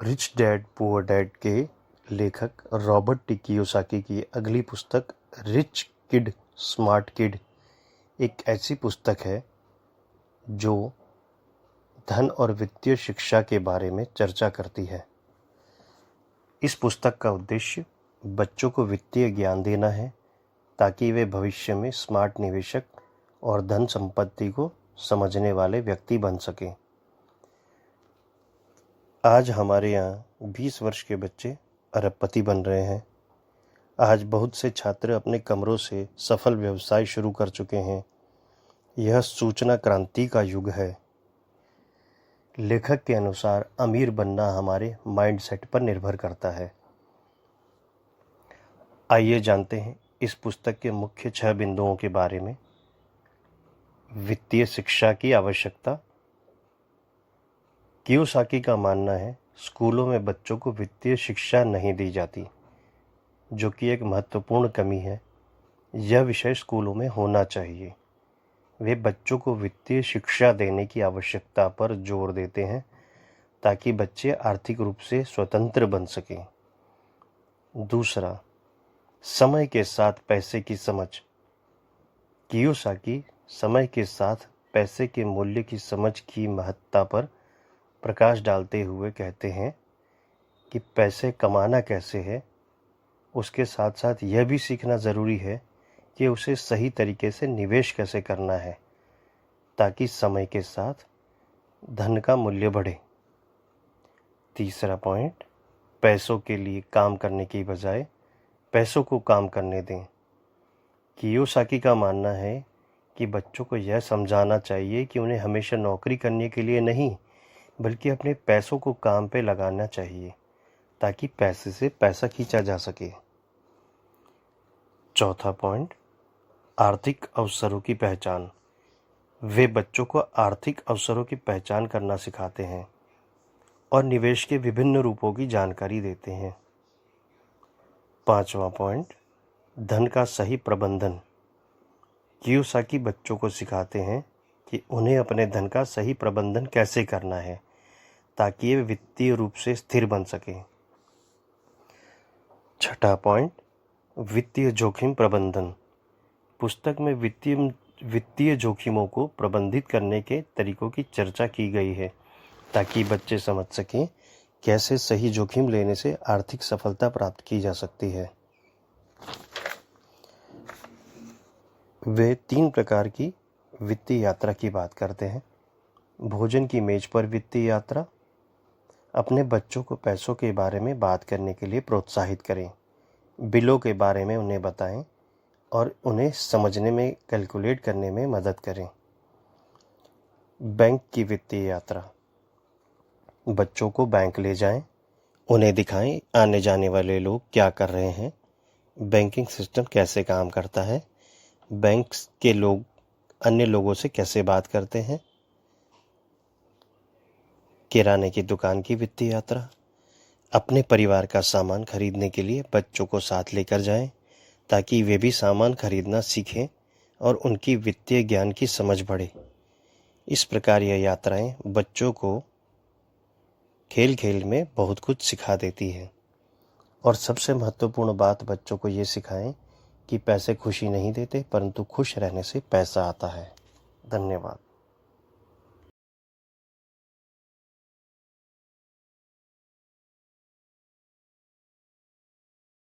Rich dad poor dad के लेखक Robert T Kiyosaki की अगली पुस्तक रिच किड स्मार्ट किड एक ऐसी पुस्तक है जो धन और वित्तीय शिक्षा के बारे में चर्चा करती है। इस पुस्तक का उद्देश्य बच्चों को वित्तीय ज्ञान देना है ताकि वे भविष्य में स्मार्ट निवेशक और धन संपत्ति को समझने वाले व्यक्ति बन सकें। आज हमारे यहाँ 20 वर्ष के बच्चे अरबपति बन रहे हैं। आज बहुत से छात्र अपने कमरों से सफल व्यवसाय शुरू कर चुके हैं। यह सूचना क्रांति का युग है। लेखक के अनुसार अमीर बनना हमारे माइंडसेट पर निर्भर करता है। आइए जानते हैं इस पुस्तक के मुख्य 6 बिंदुओं के बारे में। वित्तीय शिक्षा की आवश्यकता। कियोसाकी का मानना है स्कूलों में बच्चों को वित्तीय शिक्षा नहीं दी जाती, जो कि एक महत्वपूर्ण कमी है। यह विषय स्कूलों में होना चाहिए। वे बच्चों को वित्तीय शिक्षा देने की आवश्यकता पर जोर देते हैं ताकि बच्चे आर्थिक रूप से स्वतंत्र बन सकें। दूसरा, समय के साथ पैसे की समझ। कियोसाकी समय के साथ पैसे के मूल्य की समझ की महत्ता पर प्रकाश डालते हुए कहते हैं कि पैसे कमाना कैसे है, उसके साथ साथ यह भी सीखना ज़रूरी है कि उसे सही तरीके से निवेश कैसे करना है ताकि समय के साथ धन का मूल्य बढ़े। तीसरा पॉइंट, पैसों के लिए काम करने की बजाय पैसों को काम करने दें। कियोसाकी का मानना है कि बच्चों को यह समझाना चाहिए कि उन्हें हमेशा नौकरी करने के लिए नहीं, बल्कि अपने पैसों को काम पे लगाना चाहिए ताकि पैसे से पैसा खींचा जा सके। चौथा पॉइंट, आर्थिक अवसरों की पहचान। वे बच्चों को आर्थिक अवसरों की पहचान करना सिखाते हैं और निवेश के विभिन्न रूपों की जानकारी देते हैं। पांचवा पॉइंट, धन का सही प्रबंधन। कियोसाकी बच्चों को सिखाते हैं कि उन्हें अपने धन का सही प्रबंधन कैसे करना है ताकि वे वित्तीय रूप से स्थिर बन सकें। छठा पॉइंट, वित्तीय जोखिम प्रबंधन। पुस्तक में वित्तीय जोखिमों को प्रबंधित करने के तरीकों की चर्चा की गई है ताकि बच्चे समझ सकें कैसे सही जोखिम लेने से आर्थिक सफलता प्राप्त की जा सकती है। वे 3 प्रकार की वित्तीय यात्रा की बात करते हैं। भोजन की मेज पर वित्तीय यात्रा। अपने बच्चों को पैसों के बारे में बात करने के लिए प्रोत्साहित करें। बिलों के बारे में उन्हें बताएं और उन्हें समझने में, कैलकुलेट करने में मदद करें। बैंक की वित्तीय यात्रा। बच्चों को बैंक ले जाएं, उन्हें दिखाएं आने जाने वाले लोग क्या कर रहे हैं, बैंकिंग सिस्टम कैसे काम करता है, बैंक के लोग अन्य लोगों से कैसे बात करते हैं। किराने की दुकान की वित्तीय यात्रा। अपने परिवार का सामान खरीदने के लिए बच्चों को साथ लेकर जाएं ताकि वे भी सामान खरीदना सीखें और उनकी वित्तीय ज्ञान की समझ बढ़े। इस प्रकार यह यात्राएं बच्चों को खेल खेल में बहुत कुछ सिखा देती है। और सबसे महत्वपूर्ण बात, बच्चों को ये सिखाएं कि पैसे खुशी नहीं देते, परंतु खुश रहने से पैसा आता है। धन्यवाद।